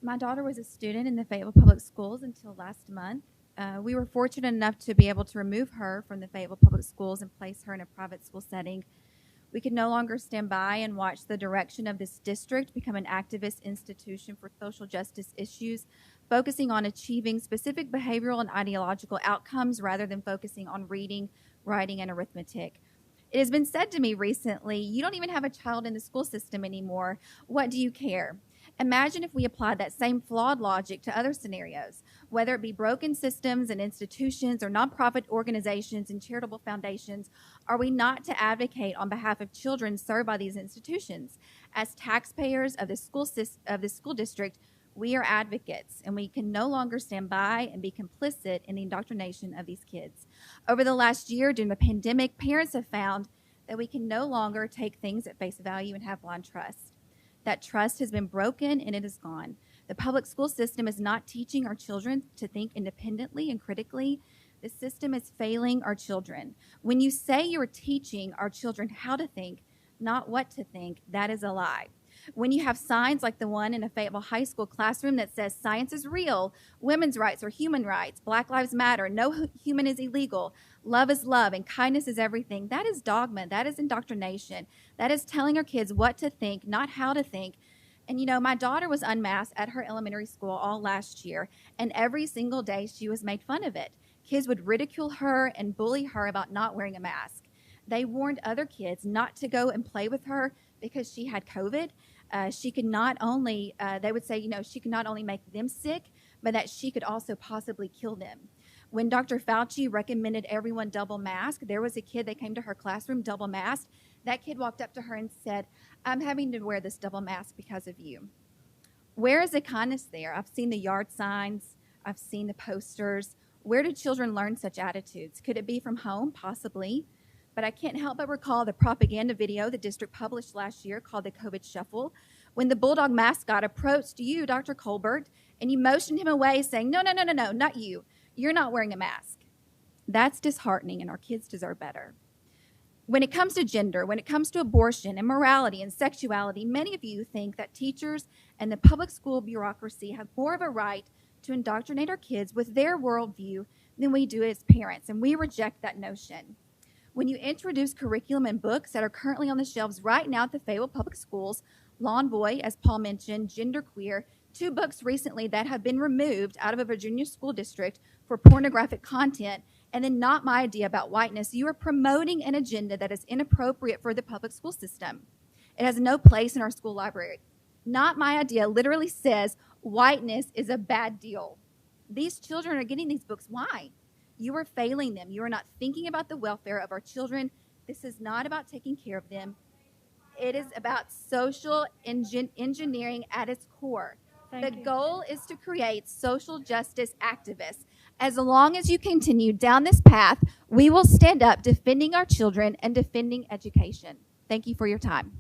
My daughter was a student in the Fayetteville Public Schools until last month. We were fortunate enough to be able to remove her from the Fayetteville Public Schools and place her in a private school setting. We could no longer stand by and watch the direction of this district become an activist institution for social justice issues, focusing on achieving specific behavioral and ideological outcomes rather than focusing on reading, writing, and arithmetic. It has been said to me recently, you don't even have a child in the school system anymore. What do you care? Imagine if we applied that same flawed logic to other scenarios, whether it be broken systems and institutions or nonprofit organizations and charitable foundations. Are we not to advocate on behalf of children served by these institutions? As taxpayers of the school district, we are advocates, and we can no longer stand by and be complicit in the indoctrination of these kids. Over the last year, during the pandemic, parents have found that we can no longer take things at face value and have blind trust. That trust has been broken and it is gone. The public school system is not teaching our children to think independently and critically. The system is failing our children. When you say you're teaching our children how to think, not what to think, that is a lie. When you have signs like the one in a Fayetteville High School classroom that says science is real, women's rights are human rights, Black Lives Matter, no human is illegal, love is love, and kindness is everything, that is dogma, that is indoctrination. That is telling our kids what to think, not how to think. And my daughter was unmasked at her elementary school all last year, and every single day she was made fun of it. Kids would ridicule her and bully her about not wearing a mask. They warned other kids not to go and play with her because she had COVID. She could not only, they would say, she could not only make them sick, but that she could also possibly kill them. When Dr. Fauci recommended everyone double mask, there was a kid that came to her classroom double masked. That kid walked up to her and said, I'm having to wear this double mask because of you. Where is the kindness there? I've seen the yard signs. I've seen the posters. Where do children learn such attitudes? Could it be from home? Possibly. But I can't help but recall the propaganda video the district published last year called the COVID Shuffle, when the Bulldog mascot approached you, Dr. Colbert, and you motioned him away saying, no, not you. You're not wearing a mask. That's disheartening, and our kids deserve better. When it comes to gender, when it comes to abortion and morality and sexuality, many of you think that teachers and the public school bureaucracy have more of a right to indoctrinate our kids with their worldview than we do as parents, and we reject that notion. When you introduce curriculum and books that are currently on the shelves right now at the Fayetteville Public Schools, Lawn Boy, as Paul mentioned, Genderqueer, 2 books recently that have been removed out of a Virginia school district for pornographic content, and then Not My Idea About Whiteness, you are promoting an agenda that is inappropriate for the public school system. It has no place in our school library. Not My Idea literally says whiteness is a bad deal. These children are getting these books. Why? You are failing them. You are not thinking about the welfare of our children. This is not about taking care of them. It is about social engineering at its core. The goal is to create social justice activists. As long as you continue down this path, we will stand up defending our children and defending education. Thank you for your time.